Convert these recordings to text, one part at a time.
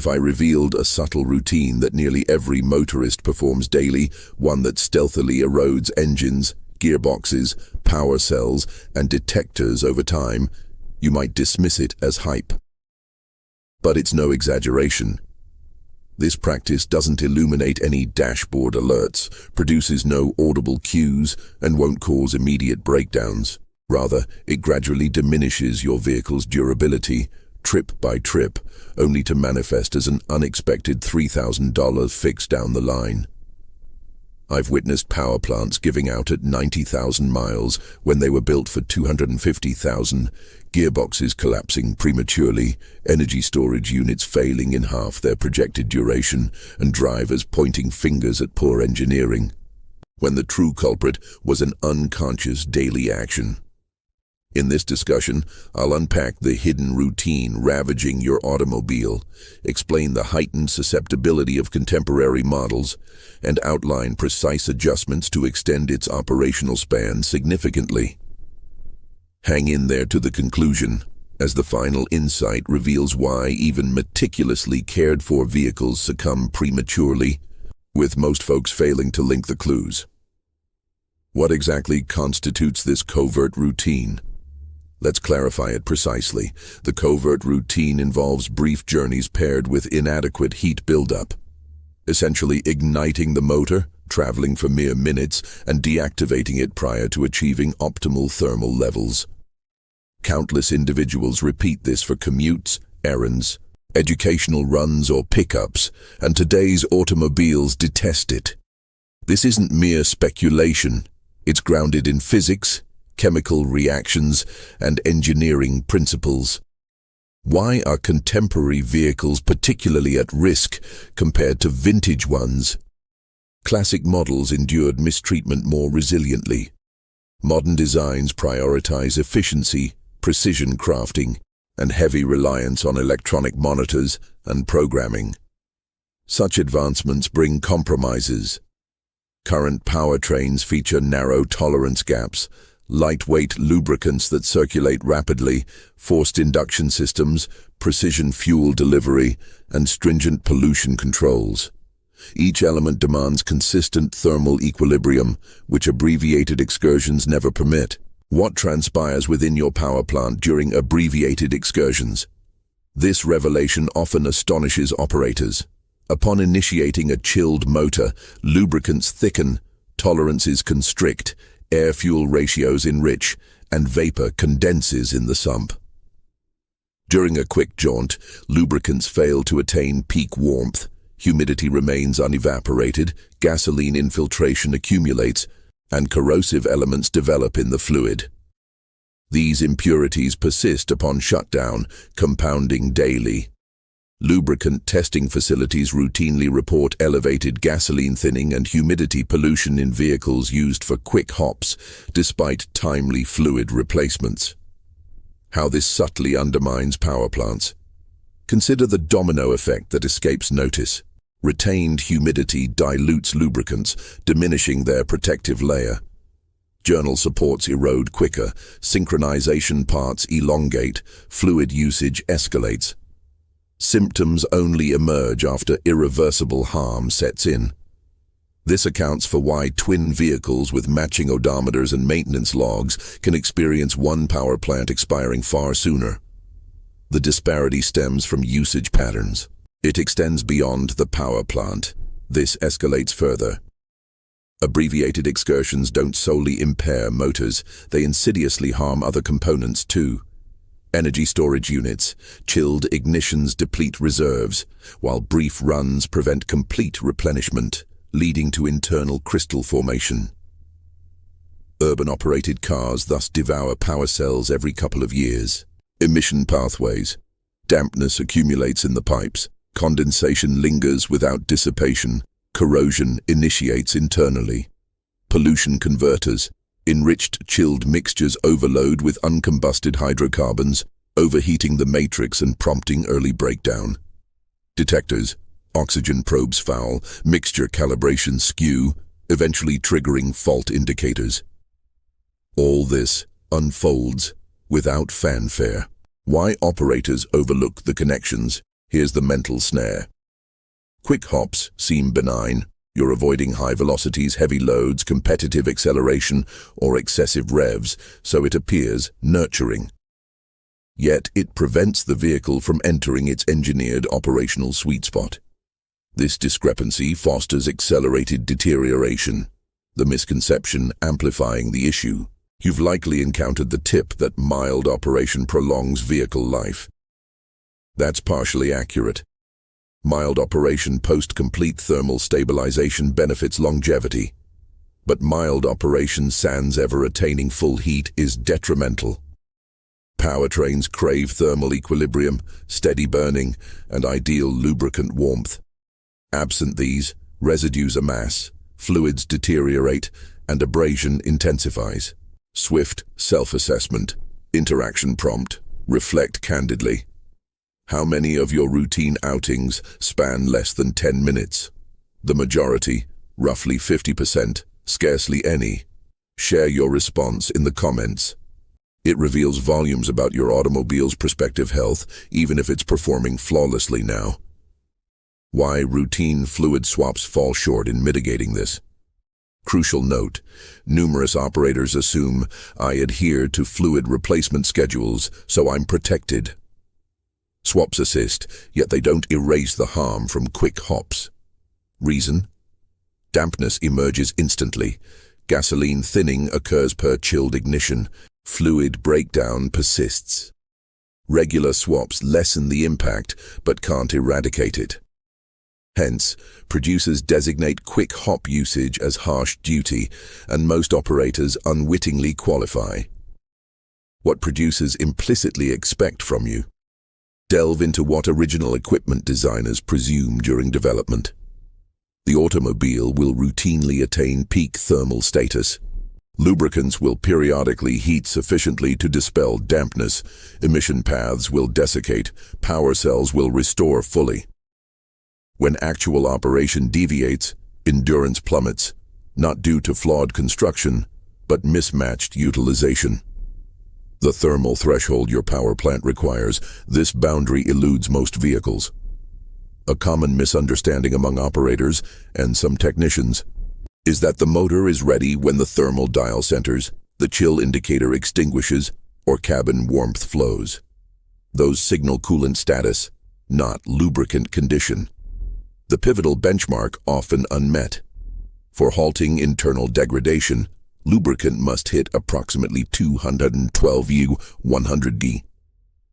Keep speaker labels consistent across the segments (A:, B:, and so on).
A: If I revealed a subtle routine that nearly every motorist performs daily, one that stealthily erodes engines, gearboxes, power cells, and detectors over time, you might dismiss it as hype. But it's no exaggeration. This practice doesn't illuminate any dashboard alerts, produces no audible cues, and won't cause immediate breakdowns. Rather, it gradually diminishes your vehicle's durability, trip by trip, only to manifest as an unexpected $3,000 fix down the line. I've witnessed power plants giving out at 90,000 miles when they were built for 250,000, gearboxes collapsing prematurely, energy storage units failing in half their projected duration, and drivers pointing fingers at poor engineering, when the true culprit was an unconscious daily action. In this discussion, I'll unpack the hidden routine ravaging your automobile, explain the heightened susceptibility of contemporary models, and outline precise adjustments to extend its operational span significantly. Hang in there to the conclusion, as the final insight reveals why even meticulously cared-for vehicles succumb prematurely, with most folks failing to link the clues. What exactly constitutes this covert routine? Let's clarify it precisely. The covert routine involves brief journeys paired with inadequate heat buildup, essentially igniting the motor, traveling for mere minutes, and deactivating it prior to achieving optimal thermal levels. Countless individuals repeat this for commutes, errands, educational runs, or pickups, and today's automobiles detest it. This isn't mere speculation. It's grounded in physics, chemical reactions, and engineering principles. Why are contemporary vehicles particularly at risk compared to vintage ones? Classic models endured mistreatment more resiliently. Modern designs prioritize efficiency, precision crafting, and heavy reliance on electronic monitors and programming. Such advancements bring compromises. Current powertrains feature narrow tolerance gaps, lightweight lubricants that circulate rapidly, forced induction systems, precision fuel delivery, and stringent pollution controls. Each element demands consistent thermal equilibrium, which abbreviated excursions never permit. What transpires within your power plant during abbreviated excursions? This revelation often astonishes operators. Upon initiating a chilled motor, lubricants thicken, tolerances constrict, air-fuel ratios enrich, and vapor condenses in the sump. During a quick jaunt, lubricants fail to attain peak warmth, humidity remains unevaporated, gasoline infiltration accumulates, and corrosive elements develop in the fluid. These impurities persist upon shutdown, compounding daily. Lubricant testing facilities routinely report elevated gasoline thinning and humidity pollution in vehicles used for quick hops, despite timely fluid replacements. How this subtly undermines power plants. Consider the domino effect that escapes notice. Retained humidity dilutes lubricants, diminishing their protective layer. Journal supports erode quicker, synchronization parts elongate, fluid usage escalates. Symptoms only emerge after irreversible harm sets in. This accounts for why twin vehicles with matching odometers and maintenance logs can experience one power plant expiring far sooner. The disparity stems from usage patterns. It extends beyond the power plant. This escalates further. Abbreviated excursions don't solely impair motors, they insidiously harm other components too. Energy storage units, chilled ignitions deplete reserves, while brief runs prevent complete replenishment, leading to internal crystal formation. Urban-operated cars thus devour power cells every couple of years. Emission pathways. Dampness accumulates in the pipes. Condensation lingers without dissipation. Corrosion initiates internally. Pollution converters. Enriched chilled mixtures overload with uncombusted hydrocarbons, overheating the matrix and prompting early breakdown. Detectors. Oxygen probes foul, mixture calibration skew, eventually triggering fault indicators. All this unfolds without fanfare. Why operators overlook the connections? Here's the mental snare. Quick hops seem benign. You're avoiding high velocities, heavy loads, competitive acceleration, or excessive revs, so it appears nurturing. Yet it prevents the vehicle from entering its engineered operational sweet spot. This discrepancy fosters accelerated deterioration, the misconception amplifying the issue. You've likely encountered the tip that mild operation prolongs vehicle life. That's partially accurate. Mild operation post-complete thermal stabilization benefits longevity, but mild operation sans ever attaining full heat is detrimental. Powertrains crave thermal equilibrium, steady burning, and ideal lubricant warmth. Absent these, residues amass, fluids deteriorate, and abrasion intensifies. Swift self-assessment, interaction prompt, reflect candidly. How many of your routine outings span less than 10 minutes? The majority, roughly 50%, scarcely any. Share your response in the comments. It reveals volumes about your automobile's prospective health, even if it's performing flawlessly now. Why routine fluid swaps fall short in mitigating this? Crucial note, numerous operators assume I adhere to fluid replacement schedules, so I'm protected. Swaps assist, yet they don't erase the harm from quick hops. Reason? Dampness emerges instantly. Gasoline thinning occurs per chilled ignition. Fluid breakdown persists. Regular swaps lessen the impact, but can't eradicate it. Hence, producers designate quick hop usage as harsh duty, and most operators unwittingly qualify. What producers implicitly expect from you? Delve into what original equipment designers presume during development. The automobile will routinely attain peak thermal status. Lubricants will periodically heat sufficiently to dispel dampness, emission paths will desiccate, power cells will restore fully. When actual operation deviates, endurance plummets, not due to flawed construction, but mismatched utilization. The thermal threshold your power plant requires, this boundary eludes most vehicles. A common misunderstanding among operators, and some technicians, is that the motor is ready when the thermal dial centers, the chill indicator extinguishes, or cabin warmth flows. Those signal coolant status, not lubricant condition. The pivotal benchmark often unmet. For halting internal degradation, lubricant must hit approximately 212 U 100 G.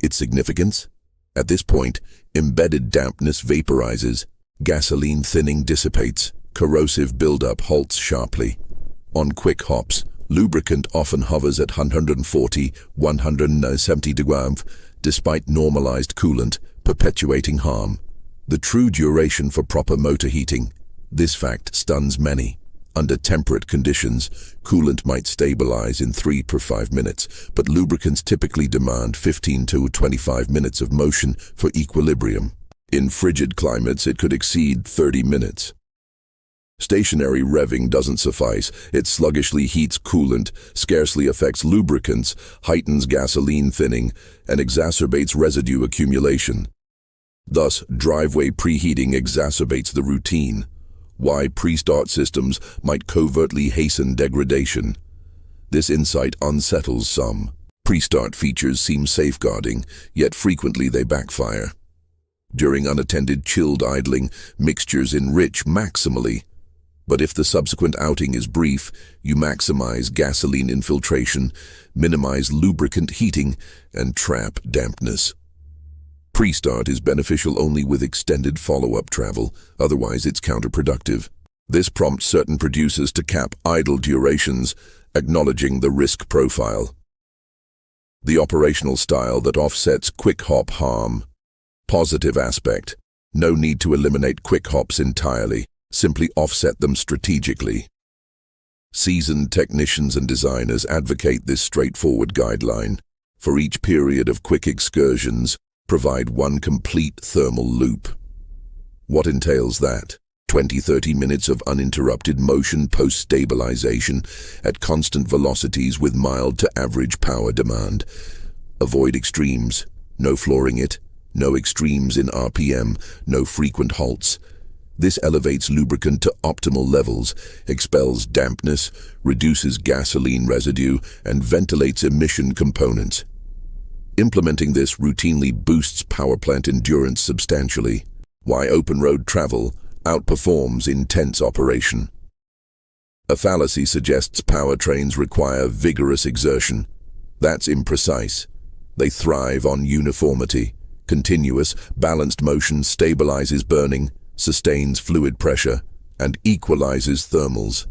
A: Its significance? At this point, embedded dampness vaporizes, gasoline thinning dissipates, corrosive buildup halts sharply. On quick hops, lubricant often hovers at 140–170 degrees, despite normalized coolant, perpetuating harm. The true duration for proper motor heating. This fact stuns many. Under temperate conditions, coolant might stabilize in 3 per 5 minutes, but lubricants typically demand 15 to 25 minutes of motion for equilibrium. In frigid climates, it could exceed 30 minutes. Stationary revving doesn't suffice. It sluggishly heats coolant, scarcely affects lubricants, heightens gasoline thinning, and exacerbates residue accumulation. Thus, driveway preheating exacerbates the routine. Why pre-start systems might covertly hasten degradation. This insight unsettles some. Pre-start features seem safeguarding, yet frequently they backfire. During unattended chilled idling, mixtures enrich maximally. But if the subsequent outing is brief, you maximize gasoline infiltration, minimize lubricant heating, and trap dampness. Pre-start is beneficial only with extended follow-up travel, otherwise it's counterproductive. This prompts certain producers to cap idle durations, acknowledging the risk profile. The operational style that offsets quick hop harm. Positive aspect. No need to eliminate quick hops entirely, simply offset them strategically. Seasoned technicians and designers advocate this straightforward guideline. For each period of quick excursions, provide one complete thermal loop. What entails that? 20–30 minutes of uninterrupted motion post-stabilization at constant velocities with mild to average power demand. Avoid extremes, no flooring it, No extremes in RPM, no frequent halts. This elevates lubricant to optimal levels, expels dampness, reduces gasoline residue, and ventilates emission components. Implementing this routinely boosts power plant endurance substantially. Why open road travel outperforms intense operation. A fallacy suggests powertrains require vigorous exertion. That's imprecise. They thrive on uniformity. Continuous, balanced motion stabilizes burning, sustains fluid pressure, and equalizes thermals.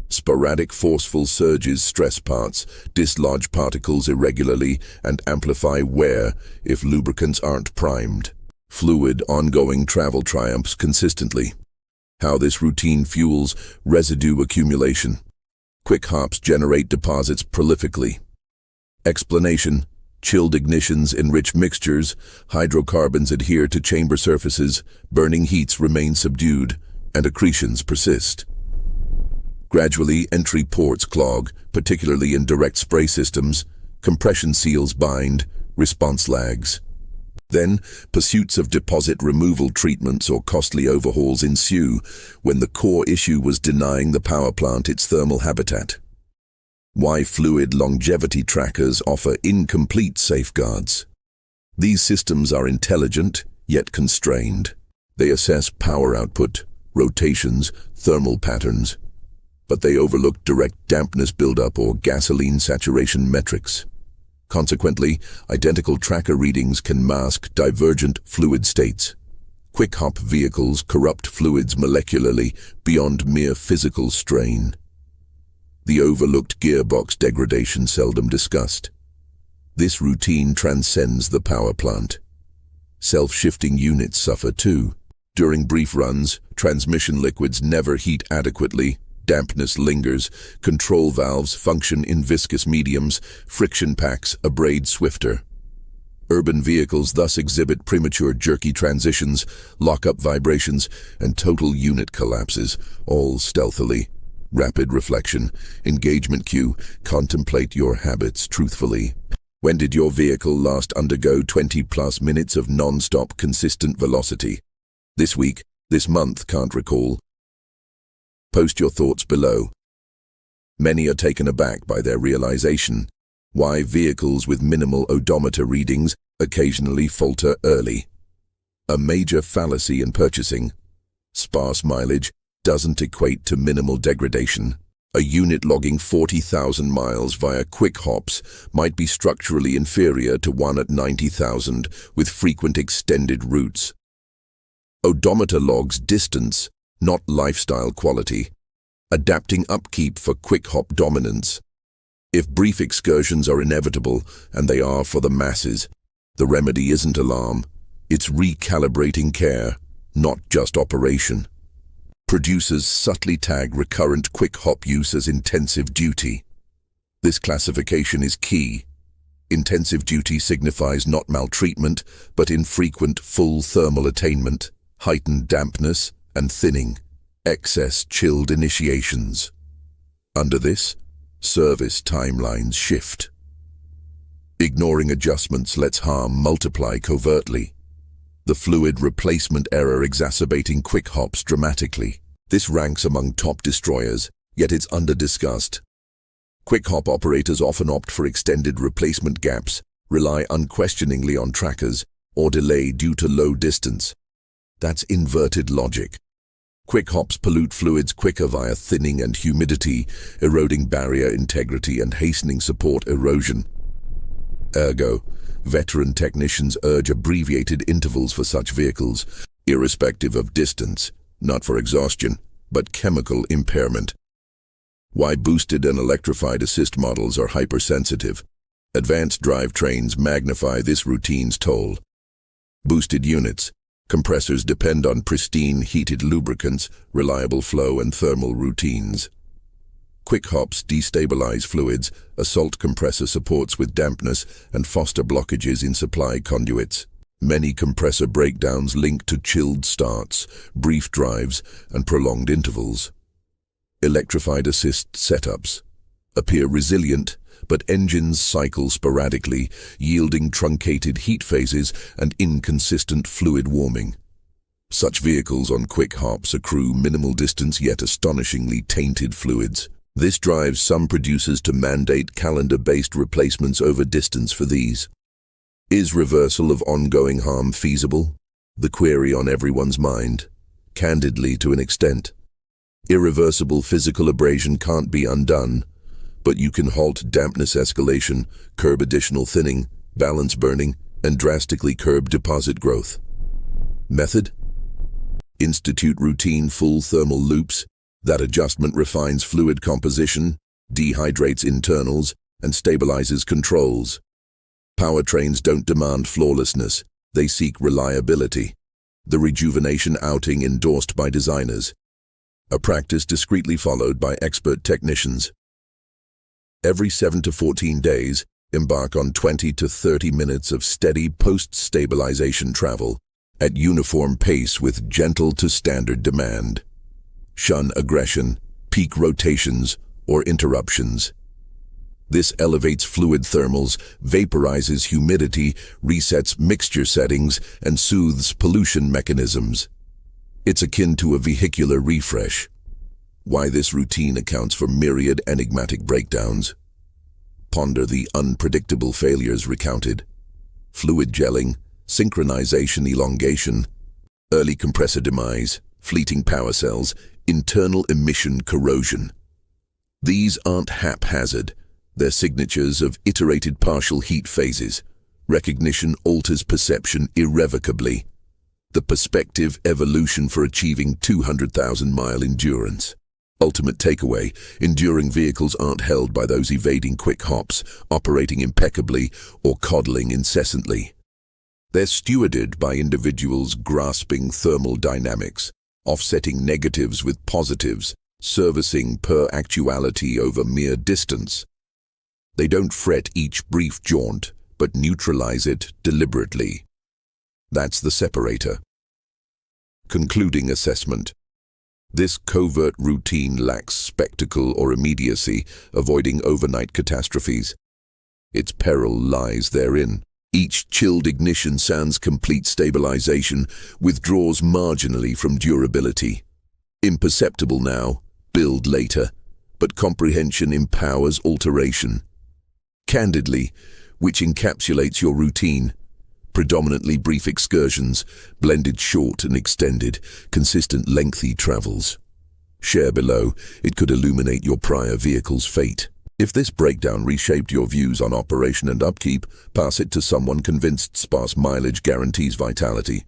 A: Sporadic forceful surges stress parts, dislodge particles irregularly, and amplify wear if lubricants aren't primed. Fluid, ongoing travel triumphs consistently. How this routine fuels residue accumulation. Quick hops generate deposits prolifically. Explanation: chilled ignitions enrich mixtures, hydrocarbons adhere to chamber surfaces, burning heats remain subdued, and accretions persist. Gradually, entry ports clog, particularly in direct spray systems, compression seals bind, response lags. Then, pursuits of deposit removal treatments or costly overhauls ensue when the core issue was denying the power plant its thermal habitat. Why fluid longevity trackers offer incomplete safeguards. These systems are intelligent, yet constrained. They assess power output, rotations, thermal patterns, but they overlook direct dampness buildup or gasoline saturation metrics. Consequently, identical tracker readings can mask divergent fluid states. Quick hop vehicles corrupt fluids molecularly beyond mere physical strain. The overlooked gearbox degradation seldom discussed. This routine transcends the power plant. Self-shifting units suffer too. During brief runs, transmission liquids never heat adequately. Dampness lingers, control valves function in viscous mediums, friction packs abrade swifter. Urban vehicles thus exhibit premature jerky transitions, lock-up vibrations, and total unit collapses, all stealthily. Rapid reflection, engagement cue, contemplate your habits truthfully. When did your vehicle last undergo 20+ minutes of non-stop consistent velocity? This week, this month, can't recall. Post your thoughts below. Many are taken aback by their realization. Why vehicles with minimal odometer readings occasionally falter early. A major fallacy in purchasing. Sparse mileage doesn't equate to minimal degradation. A unit logging 40,000 miles via quick hops might be structurally inferior to one at 90,000 with frequent extended routes. Odometer logs distance, not lifestyle quality, adapting upkeep for quick hop dominance. If brief excursions are inevitable, and they are for the masses, the remedy isn't alarm, it's recalibrating care, not just operation. Producers subtly tag recurrent quick hop use as intensive duty. This classification is key. Intensive duty signifies not maltreatment, but infrequent full thermal attainment, heightened dampness, and thinning, excess chilled initiations. Under this, service timelines shift. Ignoring adjustments lets harm multiply covertly. The fluid replacement error exacerbating quick hops dramatically. This ranks among top destroyers, yet it's under-discussed. Quick hop operators often opt for extended replacement gaps, rely unquestioningly on trackers, or delay due to low distance. That's inverted logic. Quick hops pollute fluids quicker via thinning and humidity, eroding barrier integrity and hastening support erosion. Ergo, veteran technicians urge abbreviated intervals for such vehicles, irrespective of distance, not for exhaustion, but chemical impairment. Why boosted and electrified assist models are hypersensitive. Advanced drivetrains magnify this routine's toll. Boosted units. Compressors depend on pristine heated lubricants, reliable flow and thermal routines. Quick hops destabilize fluids, assault compressor supports with dampness, and foster blockages in supply conduits. Many compressor breakdowns link to chilled starts, brief drives, and prolonged intervals. Electrified assist setups appear resilient, but engines cycle sporadically, yielding truncated heat phases and inconsistent fluid warming. Such vehicles on quick hops accrue minimal distance yet astonishingly tainted fluids. This drives some producers to mandate calendar-based replacements over distance for these. Is reversal of ongoing harm feasible? The query on everyone's mind. Candidly, to an extent. Irreversible physical abrasion can't be undone, but you can halt dampness escalation, curb additional thinning, balance burning, and drastically curb deposit growth. Method? Institute routine full thermal loops. That adjustment refines fluid composition, dehydrates internals, and stabilizes controls. Powertrains don't demand flawlessness, they seek reliability. The rejuvenation outing endorsed by designers. A practice discreetly followed by expert technicians. Every 7 to 14 days, embark on 20 to 30 minutes of steady post-stabilization travel at uniform pace with gentle to standard demand. Shun aggression, peak rotations, or interruptions. This elevates fluid thermals, vaporizes humidity, resets mixture settings, and soothes pollution mechanisms. It's akin to a vehicular refresh. Why this routine accounts for myriad enigmatic breakdowns. Ponder the unpredictable failures recounted. Fluid gelling, synchronization elongation, early compressor demise, fleeting power cells, internal emission corrosion. These aren't haphazard. They're signatures of iterated partial heat phases. Recognition alters perception irrevocably. The perspective evolution for achieving 200,000-mile endurance. Ultimate takeaway, enduring vehicles aren't held by those evading quick hops, operating impeccably, or coddling incessantly. They're stewarded by individuals grasping thermal dynamics, offsetting negatives with positives, servicing per actuality over mere distance. They don't fret each brief jaunt, but neutralize it deliberately. That's the separator. Concluding assessment. This covert routine lacks spectacle or immediacy, avoiding overnight catastrophes. Its peril lies therein. Each chilled ignition sans complete stabilization withdraws marginally from durability. Imperceptible now, build later, but comprehension empowers alteration. Candidly, which encapsulates your routine. Predominantly brief excursions, blended short and extended, consistent lengthy travels. Share below, it could illuminate your prior vehicle's fate. If this breakdown reshaped your views on operation and upkeep, pass it to someone convinced sparse mileage guarantees vitality.